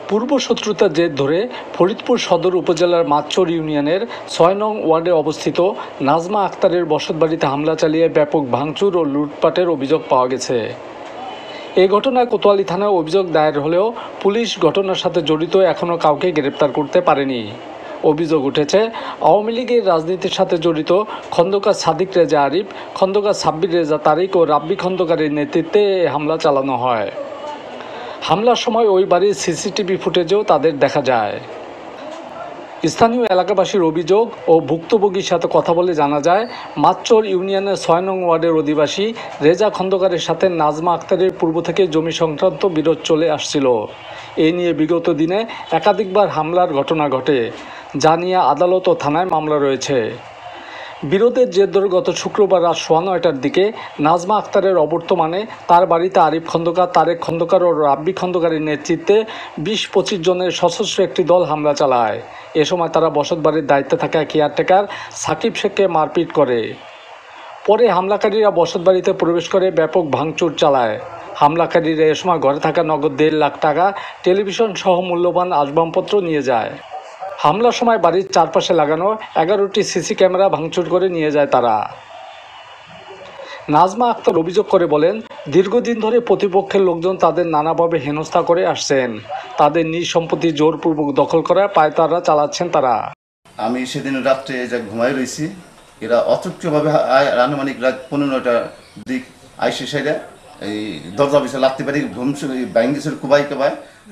পূর্বশত্রুতার জের ধরে ফরিদপুর সদর উপজেলার মাদচর ইউনিয়নের ৬ নং ওয়ার্ডে অবস্থিত নাজমা আক্তারের বসতবাড়িতে হামলা চালিয়ে ব্যাপক ভাঙচুর ও লুটপাটের অভিযোগ পাওয়া গেছে। এ ঘটনায় কোতোয়ালী থানায় অভিযোগ দায়ের হলেও পুলিশ ঘটনার সাথে জড়িত এখনও কাউকে গ্রেপ্তার করতে পারেনি। অভিযোগ উঠেছে আওয়ামী লীগের রাজনীতির সাথে জড়িত খন্দকার সাদিক রেজা আরিফ, খন্দকার সাব্বির রেজা তারিক ও রাব্বি খন্দকারের নেতৃত্বে এ হামলা চালানো হয়। হামলার সময় ওই বাড়ির সিসিটিভি ফুটেজেও তাদের দেখা যায়। স্থানীয় এলাকাবাসীর অভিযোগ ও ভুক্তভোগীর সাথে কথা বলে জানা যায়, মাদচর ইউনিয়নের ৬ নং ওয়ার্ডের অধিবাসী রেজা খন্দকারের সাথে নাজমা আক্তারের পূর্ব থেকে জমি সংক্রান্ত বিরোধ চলে আসছিল। এ নিয়ে বিগত দিনে একাধিকবার হামলার ঘটনা ঘটে, যা নিয়ে আদালত ও থানায় মামলা রয়েছে। বিরোধের জের ধরে গত শুক্রবার রাত ৯:১টার দিকে নাজমা আক্তারের অবর্তমানে তার বাড়িতে আরিফ খন্দকার, তারেক খন্দকার ও রাব্বি খন্দকারের নেতৃত্বে ২০-২৫ জনের সশস্ত্র একটি দল হামলা চালায়। এ সময় তারা বসতবাড়ির দায়িত্বে থাকা কেয়ারটেকার সাকিব শেখকে মারপিট করে। পরে হামলাকারীরা বসতবাড়িতে প্রবেশ করে ব্যাপক ভাঙচুর চালায়। হামলাকারীরা এ সময় ঘরে থাকা নগদ ১.৫ লাখ টাকা, টেলিভিশন সহ মূল্যবান আসবাবপত্র নিয়ে যায়। হামলার সময় বাড়ির চারপাশে লাগানো ১১টি সিসি ক্যামেরা ভাঙচুর করে নিয়ে যায় তারা। নাজমা আক্তার অভিযোগ করে বলেন, দীর্ঘদিন ধরে প্রতিপক্ষের লোকজন তাদের নানাভাবে হেনস্থা করে আসছেন। তাদের নিজ সম্পত্তি জোরপূর্বক দখল করা পায়তারা চালাচ্ছেন তারা। আমি সেদিন রাত্রে যা ঘুমাই রয়েছি, এরা অচক্ষভাবে আনুমানিক রাত ১৫টার দিক আইসে সাইডে এই দরজা পিছিয়ে লাগতে পারি ঘুম ব্যাঙ্গিসের কুবাই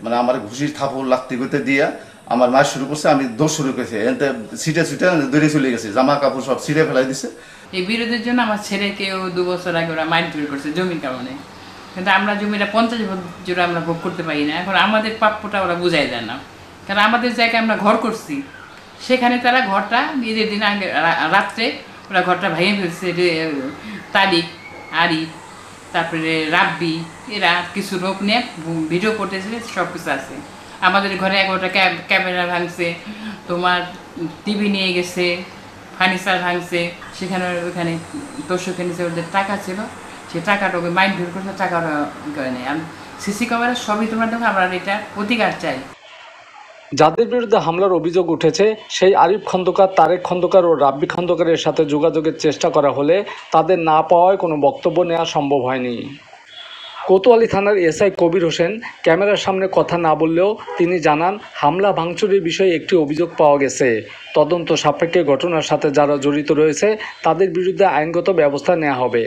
মানে আমার ঘুষির থাপড় লাগতে করতে দিয়া আমার মায়ের শুরু করছে, আমি দৌড় শুরু করেছি, এতে ছিটে দৌড়ে চলে গেছে, জামা কাপড় সব ছিঁড়ে ফেলাই দিছে। এই বিরোধের জন্য আমার ছেলেকেও ২ বছর আগে ওরা মারপিট করছে জমির কারণে, কিন্তু আমরা জমিটা ৫০ বছর আমরা ভোগ করতে পারি না। এখন আমাদের প্রাপ্যটা ওরা বুঝাই দেয় না, কারণ আমাদের জায়গায় আমরা ঘর করছি, সেখানে তারা ঘরটা ঈদের দিন আগে রাত্রে ওরা ঘরটা ভেঙে ফেলছে। তারিক, আরিফ, তারপরে রাব্বি, এরা কিছু লোক নিয়ে ভিডিও করতেছে, সব কিছু আছে। আমাদের ঘরে ১১টা ক্যামেরা ভাঙছে, তোমার টিভি নিয়ে গেছে, ফার্নিচার ভাঙছে, সেখানে ওখানে দর্শকের নিচে ওদের টাকা ছিল, সে টাকাটা ওকে মাইন্ড ভিড় করছে, টাকাটা করে নেই। আমি সিসি ক্যামেরা সবই তোমরা দেখো, আমরা এটা অধিকার চাই। যাদের বিরুদ্ধে হামলার অভিযোগ উঠেছে সেই আরিফ খন্দকার, তারেক খন্দকার ও রাব্বি খন্দকারের সাথে যোগাযোগের চেষ্টা করা হলে তাদের না পাওয়ায় কোনো বক্তব্য নেওয়া সম্ভব হয়নি। কোতোয়ালী থানার এসআই কবির হোসেন ক্যামেরার সামনে কথা না বললেও তিনি জানান, হামলা ভাঙচুরের বিষয়ে একটি অভিযোগ পাওয়া গেছে। তদন্ত সাপেক্ষে ঘটনার সাথে যারা জড়িত রয়েছে তাদের বিরুদ্ধে আইনগত ব্যবস্থা নেওয়া হবে।